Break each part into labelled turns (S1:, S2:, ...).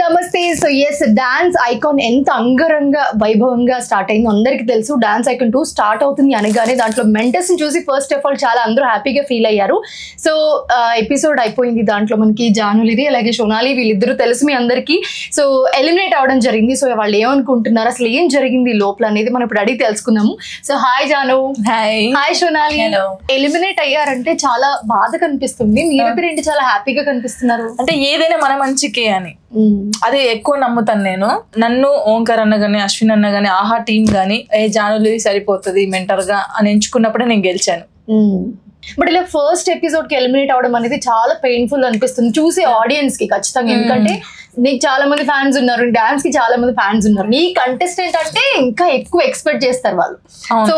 S1: నమస్తే. So yes, dance icon ఎంత అంగరంగ వైభవంగా స్టార్ట్ అయిందో అందరికి తెలుసు. డాన్స్ ఐకాన్ 2 స్టార్ట్ అవుతుంది అనగానే దాంట్లో మెంటర్స్ ని చూసి ఫస్ట్ ఆఫ్ ఆల్ చాలా అందరూ హ్యాపీగా ఫీల్ అయ్యారు. సో ఎపిసోడ్ అయిపోయింది. దాంట్లో మనకి జానులిది అలాగే సోనాలి వీళ్ళిద్దరూ తెలుసు మీ అందరికి. సో ఎలిమినేట్ అవడం జరిగింది. సో వాళ్ళు ఏమనుకుంటున్నారు, అసలు ఏం జరిగింది లోపల అనేది మనం ఇప్పుడు అడిగి తెలుసుకుందాము. So hi Janu. Hi Sonali. Eliminate అయ్యారంటే చాలా బాధ కనిపిస్తుంది, మీరిద్దరు ఏంటి చాలా హ్యాపీగా కనిపిస్తున్నారు?
S2: అంటే ఏదైనా మన మంచికే అని అది ఎక్కువ నమ్ముతాను నేను. నన్ను ఓంకార్ అన్న గానీ అశ్విన్ అన్న గానీ ఆహా టీం గానీ జానులి సరిపోతుంది మెంటర్ గా అని ఎంచుకున్నప్పుడే నేను గెలిచాను.
S1: బట్ ఇలా ఫస్ట్ ఎపిసోడ్ కి ఎలిమినేట్ అవడం అనేది చాలా పెయిన్ఫుల్ అనిపిస్తుంది చూసే ఆడియన్స్ కి ఖచ్చితంగా. ఎందుకంటే నీకు చాలా మంది ఫ్యాన్స్ ఉన్నారు, డాన్స్ కి చాలా మంది ఫ్యాన్స్ ఉన్నారు, నీ కంటెస్టెంట్ అంటే ఇంకా ఎక్కువ ఎక్స్పెక్ట్ చేస్తారు వాళ్ళు. సో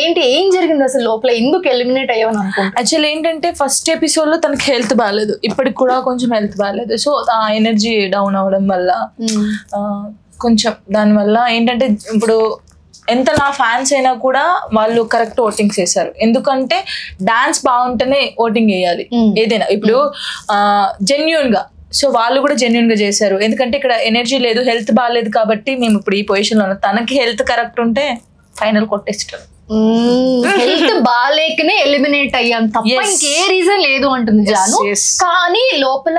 S1: ఏంటి ఏం జరిగింది అసలు లోపల, ఎందుకు ఎలిమినేట్ అయ్యావని అనుకుంటా?
S2: యాక్చువల్లీ ఏంటంటే ఫస్ట్ ఎపిసోడ్ లో తనకి హెల్త్ బాగాలేదు, ఇప్పటికి కూడా కొంచెం హెల్త్ బాగాలేదు. సో ఆ ఎనర్జీ డౌన్ అవడం వల్ల కొంచెం దానివల్ల ఏంటంటే ఇప్పుడు ఎంత నా ఫ్యాన్స్ అయినా కూడా వాళ్ళు కరెక్ట్ ఓటింగ్స్ చేశారు. ఎందుకంటే డాన్స్ బాగుంటేనే ఓటింగ్ వేయాలి ఏదైనా. ఇప్పుడు జెన్యూన్ గా, సో వాళ్ళు కూడా జెన్యూన్ గా చేశారు. ఎందుకంటే ఇక్కడ ఎనర్జీ లేదు, హెల్త్ బాగాలేదు కాబట్టి మేము ఇప్పుడు ఈ పొజిషన్ లో ఉన్నాం. తనకి హెల్త్ కరెక్ట్ ఉంటే ఫైనల్ కొట్టేస్తారు.
S1: హెల్త్ బాగాలేకనే ఎలిమినేట్ అయ్యాం తప్ప ఇంకే రీజన్ లేదు అంటుంది జాను. కానీ లోపల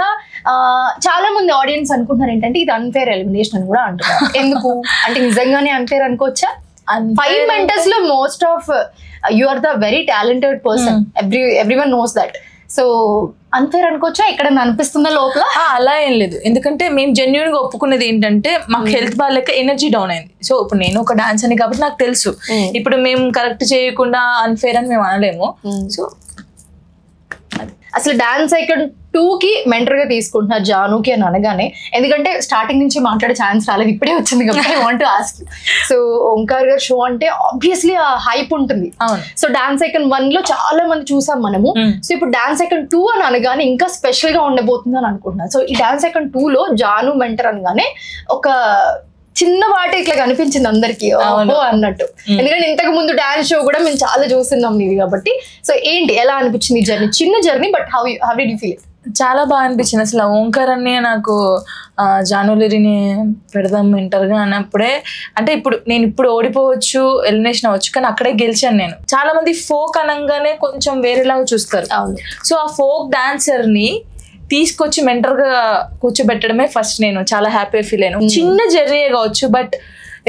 S1: చాలా మంది ఆడియన్స్ అనుకుంటున్నారు ఏంటంటే ఇది అన్ఫేర్ ఎలిమినేషన్ అని కూడా అంటున్నారు. ఎందుకు అంటే నిజంగానే అన్ఫేర్ అనుకోవచ్చా? 5 మెంటర్స్ లో most of you are the very talented person, everyone knows that. So unfair అనుకోవచ్చా? ఇక్కడ అనిపిస్తుందా లోపల?
S2: అలా ఏం లేదు, ఎందుకంటే మేము జెన్యున్ గా ఒప్పుకునేది ఏంటంటే మాకు హెల్త్ బాగాలేక ఎనర్జీ డౌన్ అయింది. సో ఇప్పుడు నేను ఒక డాన్స్ అని కాబట్టి నాకు తెలుసు, ఇప్పుడు మేము కరెక్ట్ చేయకుండా అన్ఫేర్ అని మేము అనలేము. సో
S1: అసలు డాన్స్ ఐకాన్ 2 కి మెంటర్ గా తీసుకుంటున్నారు జానుకి అని అనగానే, ఎందుకంటే స్టార్టింగ్ నుంచి మాట్లాడే ఛాన్స్ రాలేదు, ఇప్పుడే వచ్చింది కాబట్టి I want to ask. So Omkar గారు షో అంటే ఆబ్వియస్లీ ఆ హైప్ ఉంటుంది. సో డాన్స్ ఐకాన్ 1 లో చాలా మంది చూసాం మనము. సో ఇప్పుడు డాన్స్ ఐకాన్ 2 అని అనగానే ఇంకా స్పెషల్ గా ఉండబోతుంది అని అనుకుంటున్నాను. సో ఈ డాన్స్ ఐకాన్ 2 లో జాను మెంటర్ అనగానే ఒక చిన్న వాటి ఇట్లా కనిపించింది అందరికి అన్నట్టు. ఎందుకంటే ఇంతకు ముందు డాన్స్ షో కూడా మేము చాలా చూస్తున్నాం నీది కాబట్టి. సో ఏంటి ఎలా అనిపించింది జర్నీ? చిన్న journey, but how did you feel?
S2: చాలా బాగా అనిపించింది. అసలు ఓంకార్ అనే నాకు జానులిని పెడదాం మెంటర్ గా అన్నప్పుడే, అంటే నేను ఓడిపోవచ్చు, ఎలిమినేషన్ అవ్వచ్చు, కానీ అక్కడే గెలిచాను నేను. చాలా మంది ఫోక్ అనగానే కొంచెం వేరేలాగా చూస్తారు. సో ఆ ఫోక్ డాన్సర్ ని తీసుకొచ్చి మెంటర్ గా కూర్చోబెట్టడమే ఫస్ట్ నేను చాలా హ్యాపీ ఫీల్ అయ్యాను. చిన్న జర్నీ కావచ్చు, బట్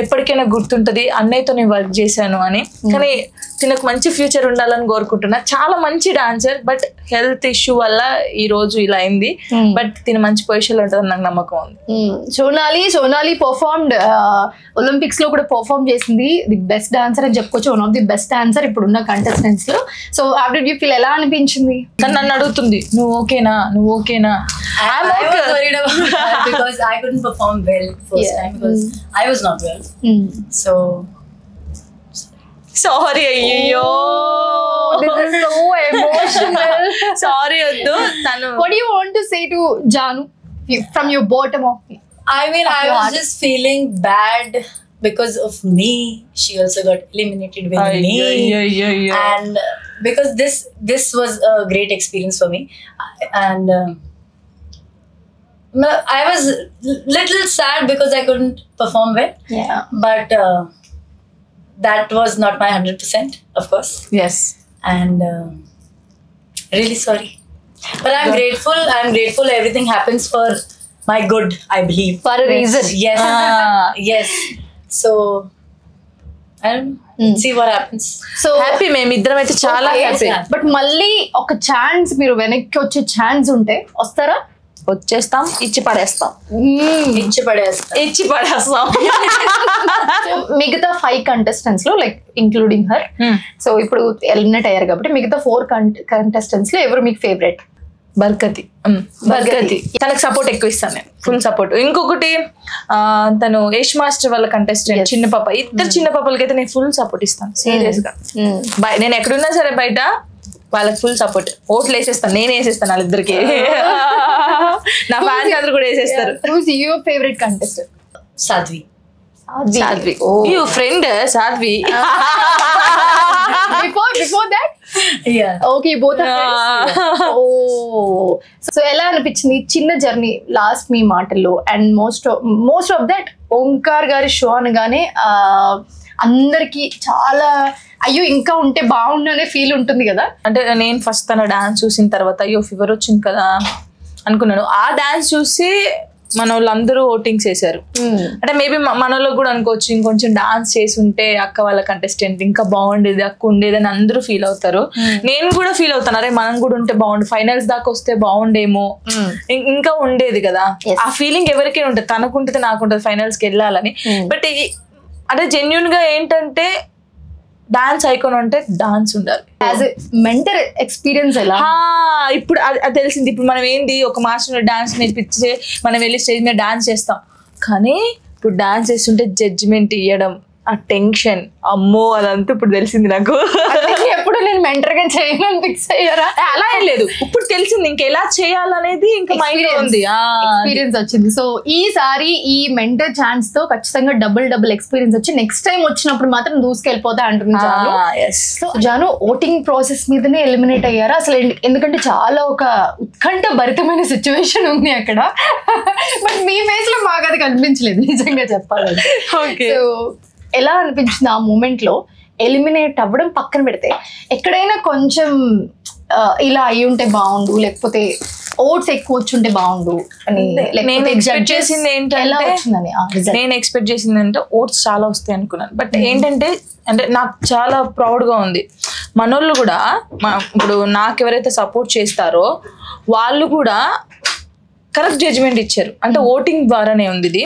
S2: ఎప్పటికైనా గుర్తుంటది అన్నయ్యతో నేను వర్క్ చేశాను అని. కానీ తినకు మంచి ఫ్యూచర్ ఉండాలని కోరుకుంటున్నా. చాలా మంచి డాన్సర్, బట్ హెల్త్ ఇష్యూ వల్ల ఈ రోజు ఇలా అయింది. బట్ తిన మంచి పొజిషన్ లో ఉంటుందని నాకు నమ్మకం ఉంది.
S1: సోనాలి పర్ఫార్మ్డ్ ఒలింపిక్స్ లో కూడా పర్ఫార్మ్ చేసింది. ది బెస్ట్ డాన్సర్ అని చెప్పుకోవచ్చు, one of the best dancer ఇప్పుడున్న కంటెస్టెంట్స్ లో. So how did you feel? ఎలా అనిపించింది?
S2: నన్ను అడుగుతుంది నువ్వు ఓకేనా.
S3: Because I couldn't perform well first time because I was not well. So
S2: sorry అయ్యో,
S1: this is so emotional.
S2: Sorry వద్దు. తను
S1: what do you want to say to Janu from your bottom of
S3: I mean I was just feeling bad because of me. She also got eliminated with me. And because this was a great experience for me, and I was little sad because I couldn't perform well.
S1: Yeah.
S3: But that was not my 100%, of course.
S2: Yes.
S3: And really sorry. But I'm grateful. Everything happens for my good, I believe.
S1: For a reason.
S3: Yes. Yes. So I don't know. See what happens.
S1: So
S2: happy మేమిద్దరం అయితే చాలా happy.
S1: But మళ్ళీ ఒక chance, మీరు వెనక్కి వచ్చే chance ఉంటే వస్తారా?
S2: వచ్చేస్తాం, ఇచ్చి పడేస్తాం.
S1: మిగతా 5 కంటెస్టెంట్స్ లో లైక్ ఇంక్లూడింగ్ హర్, సో ఇప్పుడు ఎలిమినేట్ అయ్యారు కాబట్టి మిగతా 4 కంటెస్టెంట్స్ లో ఎవరు మీకు ఫేవరెట్?
S2: బర్కతి. తనకు సపోర్ట్ ఎక్కువ ఇస్తాను నేను, ఫుల్ సపోర్ట్. ఇంకొకటి తను యష్ మాస్టర్ వాళ్ళ కంటెస్టెంట్ చిన్న పాప, ఇద్దరు చిన్న పాపలకైతే నేను ఫుల్ సపోర్ట్ ఇస్తాను సీరియస్ గా. నేను ఎక్కడున్నా సరే బయట వాళ్ళకి ఫుల్ సపోర్ట్. ఓట్లు వేసేస్తాను, నేను వేసేస్తాను వాళ్ళిద్దరికి. నా ఫ్యాన్స్ అందరూ కూడా వేసేస్తారు.
S1: Your favourite contestant?
S3: Sadhvi.
S2: You friend Sadhvi.
S1: Before that
S3: Yeah.
S1: Okay both oh so ఎలా అనిపించింది చిన్న జర్నీ లాస్ట్ మీ మాటల్లో and most of that Omkar గారి షో అనగానే అందరికి చాలా అయ్యో ఇంకా ఉంటే బాగుండు అనే ఫీల్ ఉంటుంది కదా.
S2: అంటే నేను ఫస్ట్ తన డాన్స్ చూసిన తర్వాత అయ్యో ఫీవర్ వచ్చింది కదా అనుకున్నాను. ఆ డాన్స్ చూసి మన వాళ్ళందరూ ఓటింగ్స్ వేశారు. అంటే మేబీ మన వాళ్ళకి కూడా అనుకోవచ్చు ఇంకొంచెం డాన్స్ చేసి ఉంటే అక్క వాళ్ళ కంటెస్టెంట్ ఇంకా బాగుండేది, అక్క ఉండేది అని అందరూ ఫీల్ అవుతారు. నేను కూడా ఫీల్ అవుతాను, అరే మనం కూడా ఉంటే బాగుండు, ఫైనల్స్ దాకా వస్తే బాగుండేమో, ఇంకా ఉండేది కదా. ఆ ఫీలింగ్ ఎవరికైనా ఉంటుంది, తనకుంటుంది నాకుంటుంది ఫైనల్స్కి వెళ్ళాలని. బట్ అంటే జెన్యున్ గా ఏంటంటే డాన్స్ ఐకాన్ అంటే డాన్స్ ఉండాలి.
S1: యాజ్ ఎ మెంటర్ ఎక్స్పీరియన్స్ ఎలా
S2: ఇప్పుడు అది తెలిసింది. ఇప్పుడు మనం ఏంది ఒక మాస్టర్ డాన్స్ నేర్పించే మనం వెళ్ళి స్టేజ్ మీద డాన్స్ చేస్తాం, కానీ ఇప్పుడు డాన్స్ చేస్తుంటే జడ్జిమెంట్ ఇవ్వడం, ఆ టెన్షన్, అమ్మో అదంతా ఇప్పుడు తెలిసింది నాకు.
S1: ఎప్పుడు నేను మెంటర్ గా చేయను ఫిక్స్ అయ్యారా?
S2: అలా ఏం లేదు, ఇప్పుడు తెలిసింది ఇంకా ఎలా చేయాలనేది ఇంకా మైండ్ ఉంది,
S1: ఎక్స్పీరియన్స్ వచ్చింది. సో ఈసారి ఈ మెంటర్ ఛాన్స్ తో ఖచ్చితంగా డబుల్ ఎక్స్పీరియన్స్ వచ్చి నెక్స్ట్ టైం వచ్చినప్పుడు మాత్రం దూసుకెళ్ళిపోతా అంటుంది జాను. సో జాను ఓటింగ్ ప్రాసెస్ మీదనే ఎలిమినేట్ అయ్యారా అసలు? ఎందుకంటే చాలా ఒక ఉత్కంఠ భరితమైన సిచ్యువేషన్ ఉంది అక్కడ. బట్ మీ ఫేస్ లో మాకు అది కనిపించలేదు నిజంగా చెప్పాలంటే. సో ఎలా అనిపించింది ఆ మూమెంట్ లో ఎలిమినేట్ అవ్వడం పక్కన పెడితే? ఎక్కడైనా కొంచెం ఇలా అయి ఉంటే బాగుండు, లేకపోతే ఓట్స్ ఎక్కువ వచ్చుంటే బాగుండు అని
S2: నేను ఎక్స్పెక్ట్ చేసింది ఏంటంటే, నేను ఎక్స్పెక్ట్ చేసింది అంటే ఓట్స్ చాలా వస్తాయి అనుకున్నాను. బట్ ఏంటంటే అంటే నాకు చాలా ప్రౌడ్ గా ఉంది, మనోళ్ళు కూడా ఇప్పుడు నాకు ఎవరైతే సపోర్ట్ చేస్తారో వాళ్ళు కూడా కరెక్ట్ జడ్జిమెంట్ ఇచ్చారు. అంటే ఓటింగ్ ద్వారానే ఉంది ఇది.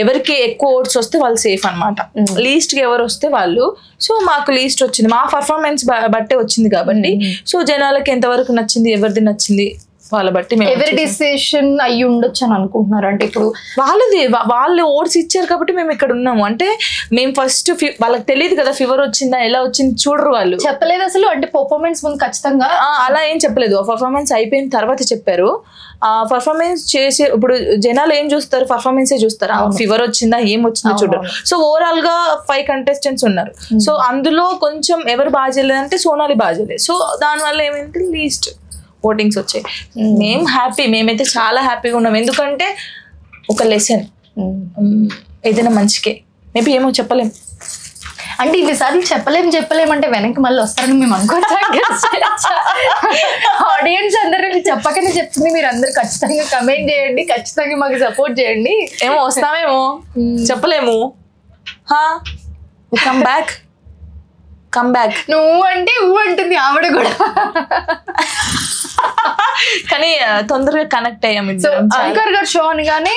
S2: ఎవరికి ఎక్కువ ఓట్స్ వస్తే వాళ్ళు సేఫ్ అనమాట, లీస్ట్ కి ఎవరు వస్తే వాళ్ళు. సో మాకు లీస్ట్ వచ్చింది, మా పర్ఫార్మెన్స్ బట్టే వచ్చింది కాబట్టి. సో జనాలకి ఎంతవరకు నచ్చింది, ఎవరిది నచ్చింది వాళ్ళ బట్టి
S1: ఎవరి డిసిషన్ అయ్యి ఉండొచ్చు అని అనుకుంటున్నారు. అంటే ఇప్పుడు
S2: వాళ్ళు ఓట్స్ ఇచ్చారు కాబట్టి మేము ఇక్కడ ఉన్నాము. అంటే మేము ఫస్ట్ వాళ్ళకి తెలియదు కదా ఫీవర్ వచ్చిందా ఎలా వచ్చింది చూడరు, వాళ్ళు
S1: చెప్పలేదు అసలు. అంటే పర్ఫార్మెన్స్ ముందు ఖచ్చితంగా
S2: అలా ఏం చెప్పలేదు, పర్ఫార్మెన్స్ అయిపోయిన తర్వాత చెప్పారు. ఆ పర్ఫార్మెన్స్ చేసే ఇప్పుడు జనాలు ఏం చూస్తారు, పర్ఫార్మెన్సే చూస్తారు, ఫీవర్ వచ్చిందా ఏం వచ్చిందో చూడరు. సో ఓవరాల్ గా 5 కంటెస్టెంట్స్ ఉన్నారు. సో అందులో కొంచెం ఎవరు బాగా చేయలేదంటే సోనాలి బాగా చేయలేదు. సో దానివల్ల ఏమైంది లీస్ట్ ఓటింగ్స్ వచ్చాయి. మేము హ్యాపీ, మేమైతే చాలా హ్యాపీగా ఉన్నాం. ఎందుకంటే ఒక లెసన్ ఏదైనా మంచికే, మేబీ ఏమో చెప్పలేం.
S1: అంటే ఇన్నిసార్లు చెప్పలేం అంటే వెనక్కి మళ్ళీ వస్తారని మేము అనుకోవచ్చా? ఆడియన్స్ అందరూ చెప్పకనే చెప్తుంది, మీరు అందరు ఖచ్చితంగా కమెంట్ చేయండి, ఖచ్చితంగా మాకు సపోర్ట్ చేయండి.
S2: ఏమో వస్తామేమో చెప్పలేము. కమ్ బ్యాక్
S1: నువ్వు అంటే ఊ అంటుంది ఆవిడ కూడా.
S2: కానీ తొందరగా కనెక్ట్ అయ్యాము.
S1: ఓంకార్ గారు షో అనగానే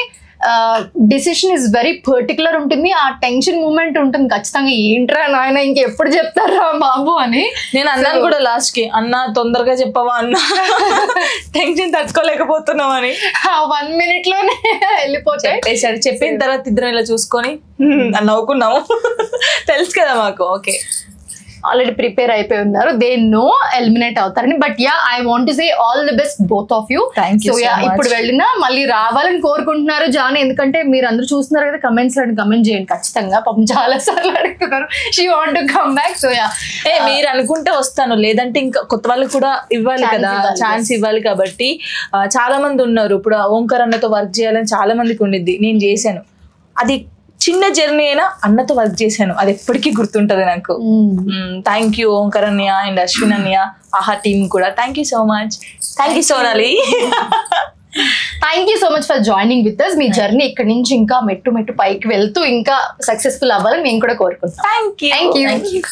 S1: డిసిషన్ ఇస్ వెరీ పర్టికులర్ ఉంటుంది, ఆ టెన్షన్ మూమెంట్ ఉంటుంది ఖచ్చితంగా. ఏంట్రా నాయన ఇంకెప్పుడు చెప్తారా బాబు అని
S2: నేను అన్నాను కూడా లాస్ట్ కి, అన్న తొందరగా చెప్పవా అన్న, టెన్షన్ తట్టుకోలేకపోతున్నావు అని.
S1: 1 minute లోనే వెళ్ళిపోతాయి.
S2: చెప్పిన తర్వాత ఇద్దరం ఇలా చూసుకొని నవ్వుకున్నాము. తెలుసు కదా మాకు, ఓకే
S1: ఆల్రెడీ ప్రిపేర్ అయిపోయి ఉన్నారు, దే నో ఎలిమినేట్ అవుతారని. But yeah I want to say all the best both of you.
S2: So yeah
S1: ఇప్పుడు వెళ్ళినా మళ్ళీ రావాలని కోరుకుంటున్నారు జాను, ఎందుకంటే మీరు అందరూ చూస్తున్నారు కదా కమెంట్స్ లో, కమెంట్ చేయండి ఖచ్చితంగా. పాపం చాలా సార్లు అడుగుతున్నారు she want to come back. So yeah
S2: మీరు అనుకుంటే వస్తాను, లేదంటే ఇంకా కొత్త వాళ్ళకి కూడా ఇవ్వాలి కదా, ఛాన్స్ ఇవ్వాలి. కాబట్టి చాలా మంది ఉన్నారు, ఇప్పుడు ఓంకార్ అన్నతో వర్క్ చేయాలని చాలా మందికి ఉండిద్ది. నేను చేశాను, అది చిన్న జర్నీ అయినా అన్నతో వర్క్ చేశాను, అది ఎప్పటికీ గుర్తుంటది నాకు. థ్యాంక్ యూ ఓంకార్ అన్నయ్య అండ్ అశ్విన్ అన్నయ్య, ఆహా టీమ్ కూడా thank you so much. Thank you Sonali.
S1: Thank you so much for joining with us. మీ జర్నీ ఇక్కడ నుంచి ఇంకా మెట్టు పైకి వెళ్తూ ఇంకా సక్సెస్ఫుల్ అవ్వాలని మేము కూడా కోరుకుంటాం.
S2: Thank you.